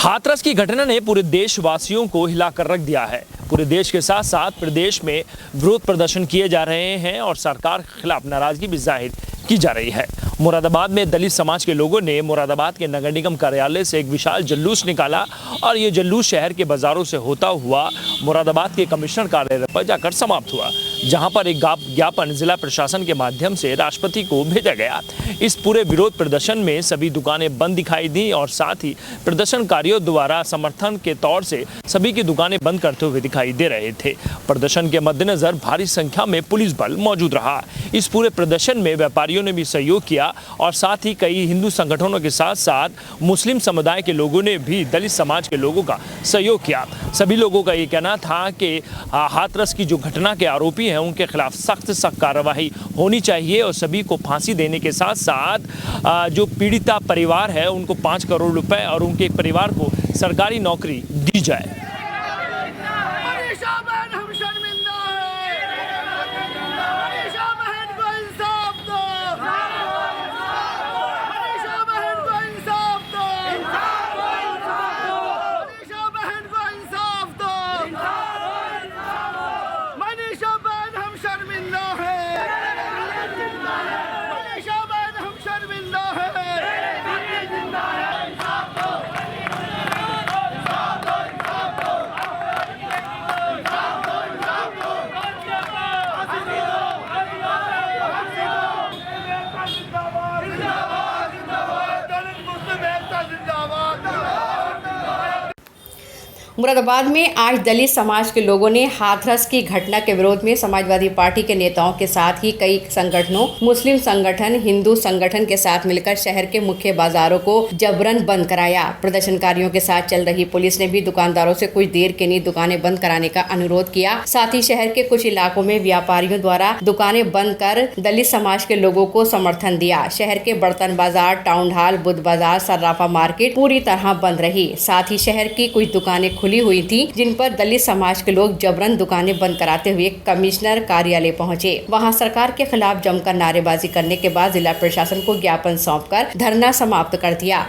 हाथरस की घटना ने पूरे देशवासियों को हिलाकर रख दिया है। पूरे देश के साथ साथ प्रदेश में विरोध प्रदर्शन किए जा रहे हैं और सरकार के खिलाफ नाराजगी भी जाहिर की जा रही है। मुरादाबाद में दलित समाज के लोगों ने मुरादाबाद के नगर निगम कार्यालय से एक विशाल जुलूस निकाला और ये जुलूस शहर के बाजारों से होता हुआ मुरादाबाद के कमिश्नर कार्यालय पर जाकर समाप्त हुआ, जहां पर एक ज्ञापन जिला प्रशासन के माध्यम से राष्ट्रपति को भेजा गया। इस पूरे विरोध प्रदर्शन में सभी दुकानें बंद दिखाई दी और साथ ही प्रदर्शनकारियों द्वारा समर्थन के तौर से सभी की दुकानें बंद करते हुए दिखाई दे रहे थे। प्रदर्शन के मद्देनजर भारी संख्या में पुलिस बल मौजूद रहा। इस पूरे प्रदर्शन में व्यापारियों ने भी सहयोग किया और साथ ही कई हिंदू संगठनों के साथ साथ मुस्लिम समुदाय के लोगों ने भी दलित समाज के लोगों का सहयोग किया। सभी लोगों का ये कहना था कि हाथरस की जो घटना के आरोपी हैं उनके खिलाफ सख्त कार्रवाई होनी चाहिए और सभी को फांसी देने के साथ साथ जो पीड़िता परिवार है उनको 5 करोड़ रुपए और उनके परिवार को सरकारी नौकरी दी जाए। मुरादाबाद में आज दलित समाज के लोगों ने हाथरस की घटना के विरोध में समाजवादी पार्टी के नेताओं के साथ ही कई संगठनों, मुस्लिम संगठन, हिंदू संगठन के साथ मिलकर शहर के मुख्य बाजारों को जबरन बंद कराया। प्रदर्शनकारियों के साथ चल रही पुलिस ने भी दुकानदारों से कुछ देर के लिए दुकानें बंद कराने का अनुरोध किया। साथ ही शहर के कुछ इलाकों में व्यापारियों द्वारा दुकानें बंद कर दलित समाज के लोगों को समर्थन दिया। शहर के बर्तन बाजार, टाउन हॉल, बुद्ध बाजार, सर्राफा मार्केट पूरी तरह बंद रही। साथ ही शहर की कुछ दुकानें खुली हुई थी, जिन पर दलित समाज के लोग जबरन दुकानें बंद कराते हुए कमिश्नर कार्यालय पहुंचे। वहां सरकार के खिलाफ जमकर नारेबाजी करने के बाद जिला प्रशासन को ज्ञापन सौंपकर धरना समाप्त कर दिया।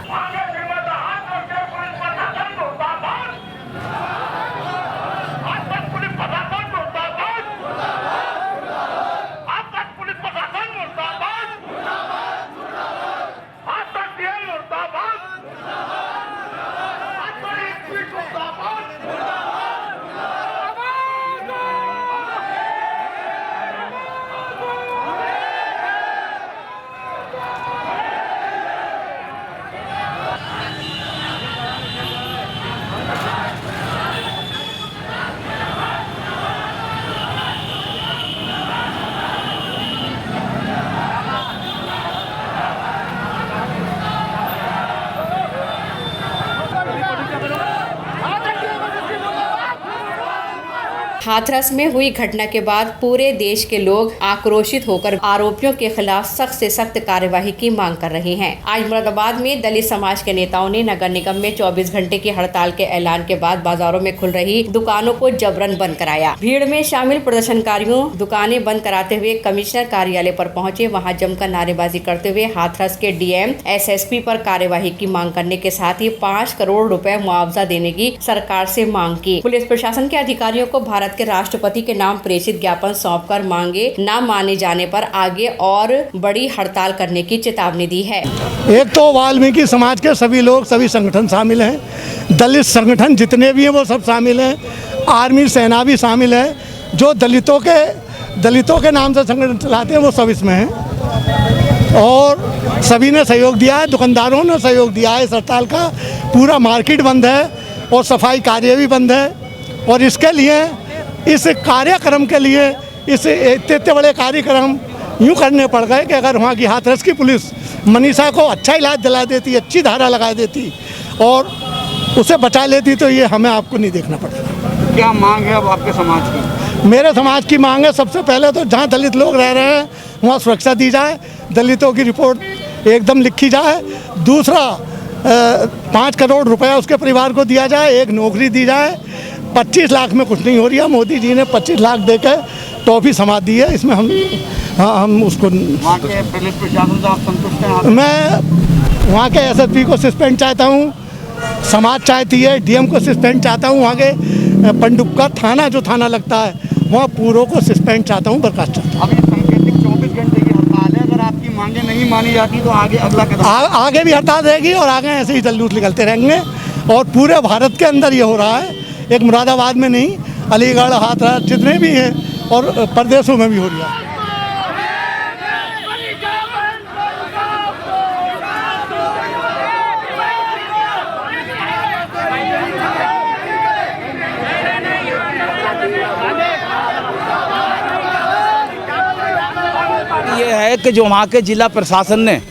हाथरस में हुई घटना के बाद पूरे देश के लोग आक्रोशित होकर आरोपियों के खिलाफ सख्त से सख्त कार्यवाही की मांग कर रहे हैं। आज मुरादाबाद में दलित समाज के नेताओं ने नगर निगम में 24 घंटे की हड़ताल के ऐलान के बाद बाजारों में खुल रही दुकानों को जबरन बंद कराया। भीड़ में शामिल प्रदर्शनकारियों दुकानें बंद कराते हुए कमिश्नर कार्यालय पर पहुंचे। वहां जमकर नारेबाजी करते हुए हाथरस के डीएम, एसएसपी पर कार्यवाही की मांग करने के साथ ही 5 करोड़ रुपए मुआवजा देने की सरकार से मांग की। पुलिस प्रशासन के अधिकारियों को भारत के राष्ट्रपति के नाम प्रेषित ज्ञापन सौंपकर मांगे न माने जाने पर आगे और बड़ी हड़ताल करने की चेतावनी दी है। एक तो वाल्मीकि समाज के सभी लोग, सभी संगठन शामिल हैं, दलित संगठन जितने भी हैं वो सब शामिल हैं, आर्मी सेना भी शामिल है। जो दलितों के नाम से संगठन चलाते हैं वो सब इसमें हैं और सभी ने सहयोग दिया है। दुकानदारों ने सहयोग दिया है। इस हड़ताल का पूरा मार्केट बंद है और सफाई कार्य भी बंद है और इसके लिए, इस कार्यक्रम के लिए, इस इतने बड़े कार्यक्रम यूँ करने पड़ गए कि अगर वहाँ की हाथरस की पुलिस मनीषा को अच्छा इलाज दिला देती, अच्छी धारा लगा देती और उसे बचा लेती तो ये हमें आपको नहीं देखना पड़ता। क्या मांग है अब आपके समाज की? मेरे समाज की मांग है, सबसे पहले तो जहाँ दलित लोग रह रहे हैं वहाँ सुरक्षा दी जाए, दलितों की रिपोर्ट एकदम लिखी जाए। दूसरा 5 करोड़ रुपया उसके परिवार को दिया जाए, एक नौकरी दी जाए। 25 लाख में कुछ नहीं हो रही है। मोदी जी ने 25 लाख देकर टॉफी समाज दी है। इसमें हम उसको वहाँ के पुलिस प्रशासन से आप संतुष्ट हैं? मैं वहाँ के एसएसपी को सस्पेंड चाहता हूँ समाज चाहती है, डीएम को सस्पेंड चाहता हूँ, वहाँ के पंडुपका थाना जो थाना लगता है वहाँ पूरों को सस्पेंड चाहता हूँ, बर्खास्त चाहता हूँ। अभी सांकेतिक 24 घंटे की हड़ताल है, अगर आपकी मांगे नहीं मानी जाती तो आगे अगला कदम आगे भी हड़ताल रहेगी और आगे ऐसे ही जल्लूस निकलते रहेंगे और पूरे भारत के अंदर ये हो रहा है, एक मुरादाबाद में नहीं, अलीगढ़, हाथरस जितने भी हैं और प्रदेशों में भी हो रहा है। ये है कि जो वहाँ के जिला प्रशासन ने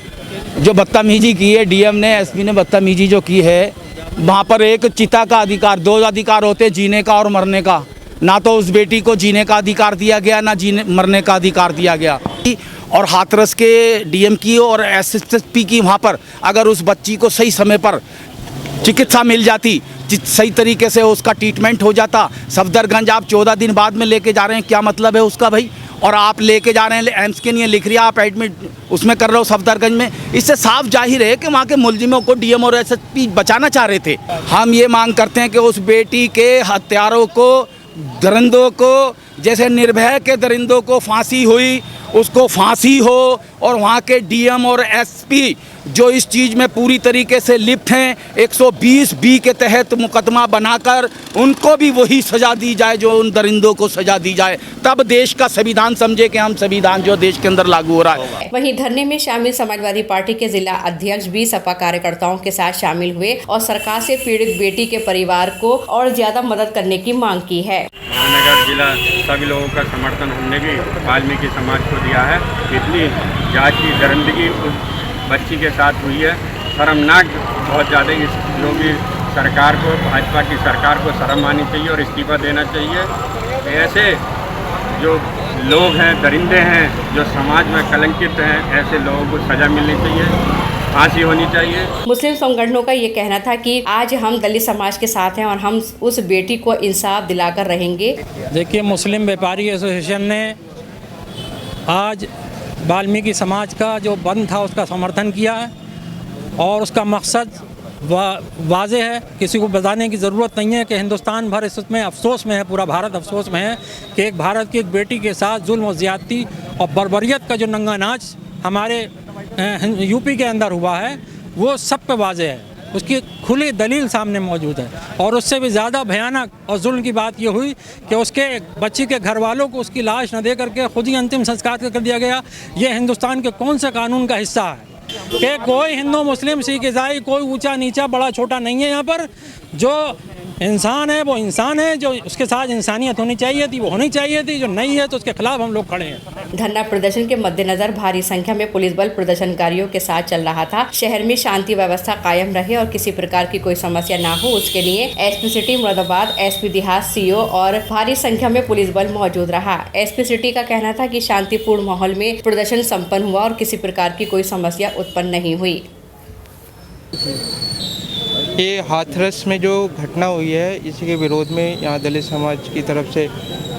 जो बदतमीजी की है, डीएम ने, एसपी ने बदतमीजी जो की है, वहाँ पर एक चिता का अधिकार, दो अधिकार होते, जीने का और मरने का। ना तो उस बेटी को जीने का अधिकार दिया गया, ना जीने मरने का अधिकार दिया गया। और हाथरस के डीएम की और एसएसपी की वहाँ पर अगर उस बच्ची को सही समय पर चिकित्सा मिल जाती, सही तरीके से उसका ट्रीटमेंट हो जाता। सफदरगंज आप 14 दिन बाद में लेके जा रहे हैं, क्या मतलब है उसका भाई? और आप लेके जा रहे हैं एम्स के लिए, लिख रही है आप एडमिट उसमें कर रहे हो सफदरगंज में। इससे साफ जाहिर है कि वहाँ के मुलजिमों को डीएम और एसएसपी बचाना चाह रहे थे। हम ये मांग करते हैं कि उस बेटी के हत्यारों को, दरिंदों को, जैसे निर्भया के दरिंदों को फांसी हुई, उसको फांसी हो, और वहाँ के डीएम और एसपी जो इस चीज़ में पूरी तरीके से लिप्त हैं, 120B के तहत मुकदमा बनाकर उनको भी वही सज़ा दी जाए जो उन दरिंदों को सज़ा दी जाए। तब देश का संविधान समझे कि हम संविधान जो देश के अंदर लागू हो रहा है। वहीं धरने में शामिल समाजवादी पार्टी के जिला अध्यक्ष भी सपा कार्यकर्ताओं के साथ शामिल हुए और सरकार से पीड़ित बेटी के परिवार को और ज्यादा मदद करने की मांग की है। महानगर जिला सभी लोगों का समर्थन हमने भी वाल्मीकि समाज को दिया है। इतनी जात की दरिंदगी उस बच्ची के साथ हुई है, शर्मनाक बहुत ज़्यादा। इस योगी सरकार को, भाजपा की सरकार को शर्म आनी चाहिए और इस्तीफा देना चाहिए। ऐसे जो लोग हैं, दरिंदे हैं, जो समाज में कलंकित हैं, ऐसे लोगों को सज़ा मिलनी चाहिए, फांसी होनी चाहिए। मुस्लिम संगठनों का ये कहना था कि आज हम दलित समाज के साथ हैं और हम उस बेटी को इंसाफ दिलाकर रहेंगे। देखिए, मुस्लिम व्यापारी एसोसिएशन ने आज वाल्मीकि समाज का जो बंद था उसका समर्थन किया है और उसका मकसद वाज़ेह है, किसी को बताने की ज़रूरत नहीं है कि हिंदुस्तान भर इसमें अफसोस में है, पूरा भारत अफसोस में है कि एक भारत की एक बेटी के साथ जुल्म और ज़्यादती और बर्बरियत का जो नंगा नाच हमारे यूपी के अंदर हुआ है वो सब पे वाज़ेह है, उसकी खुली दलील सामने मौजूद है। और उससे भी ज़्यादा भयानक और जुल्म की बात ये हुई कि उसके बच्ची के घर वालों को उसकी लाश न दे करके खुद ही अंतिम संस्कार कर दिया गया। ये हिंदुस्तान के कौन से कानून का हिस्सा है कि कोई हिंदू, मुस्लिम, सिख, ईसाई, कोई ऊंचा नीचा, बड़ा छोटा नहीं है। यहाँ पर जो इंसान है वो इंसान है, जो उसके साथ इंसानियत होनी चाहिए थी वो होनी चाहिए थी, जो नहीं है तो उसके खिलाफ हम लोग खड़े हैं। धरना प्रदर्शन के मद्देनजर भारी संख्या में पुलिस बल प्रदर्शनकारियों के साथ चल रहा था। शहर में शांति व्यवस्था कायम रहे और किसी प्रकार की कोई समस्या ना हो, उसके लिए एसपी सिटी मुरादाबाद, एसपी देहात, सीओ और भारी संख्या में पुलिस बल मौजूद रहा। एसपी सिटी का कहना था कि शांतिपूर्ण माहौल में प्रदर्शन संपन्न हुआ और किसी प्रकार की कोई समस्या उत्पन्न नहीं हुई। ये हाथरस में जो घटना हुई है इसी के विरोध में यहाँ दलित समाज की तरफ से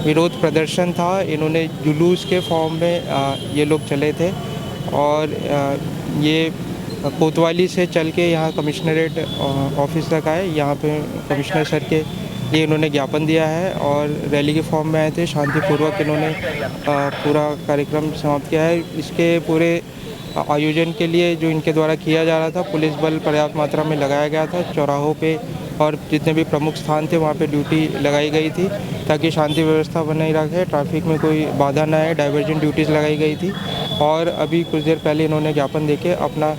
विरोध प्रदर्शन था। इन्होंने जुलूस के फॉर्म में ये लोग चले थे और ये कोतवाली से चल के यहाँ कमिश्नरेट ऑफिस तक आए। यहाँ पे कमिश्नर सर के ये इन्होंने ज्ञापन दिया है और रैली के फॉर्म में आए थे। शांतिपूर्वक इन्होंने पूरा कार्यक्रम समाप्त किया है। इसके पूरे आयोजन के लिए जो इनके द्वारा किया जा रहा था, पुलिस बल पर्याप्त मात्रा में लगाया गया था। चौराहों पे और जितने भी प्रमुख स्थान थे वहाँ पे ड्यूटी लगाई गई थी ताकि शांति व्यवस्था बनाई रखे, ट्रैफिक में कोई बाधा ना आए। डाइवर्जन ड्यूटीज़ लगाई गई थी और अभी कुछ देर पहले इन्होंने ज्ञापन देके अपना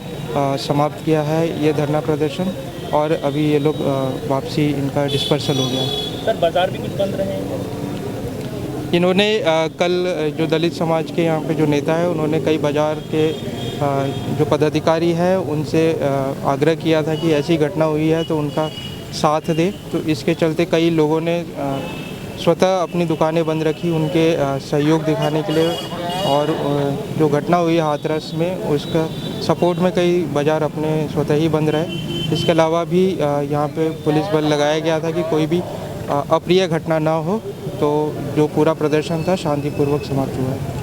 समाप्त किया है ये धरना प्रदर्शन और अभी ये लोग वापसी इनका डिस्पर्सल हो गया। सर, बाजार भी कुछ बंद रहे हैं? इन्होंने कल जो दलित समाज के यहाँ पे जो नेता है उन्होंने कई बाज़ार के जो पदाधिकारी हैं उनसे आग्रह किया था कि ऐसी घटना हुई है तो उनका साथ दे। तो इसके चलते कई लोगों ने स्वतः अपनी दुकानें बंद रखी उनके सहयोग दिखाने के लिए और जो घटना हुई हाथरस में उसका सपोर्ट में कई बाज़ार अपने स्वतः ही बंद रहे। इसके अलावा भी यहाँ पे पुलिस बल लगाया गया था कि कोई भी अप्रिय घटना ना हो। तो जो पूरा प्रदर्शन था शांतिपूर्वक समाप्त हुआ है।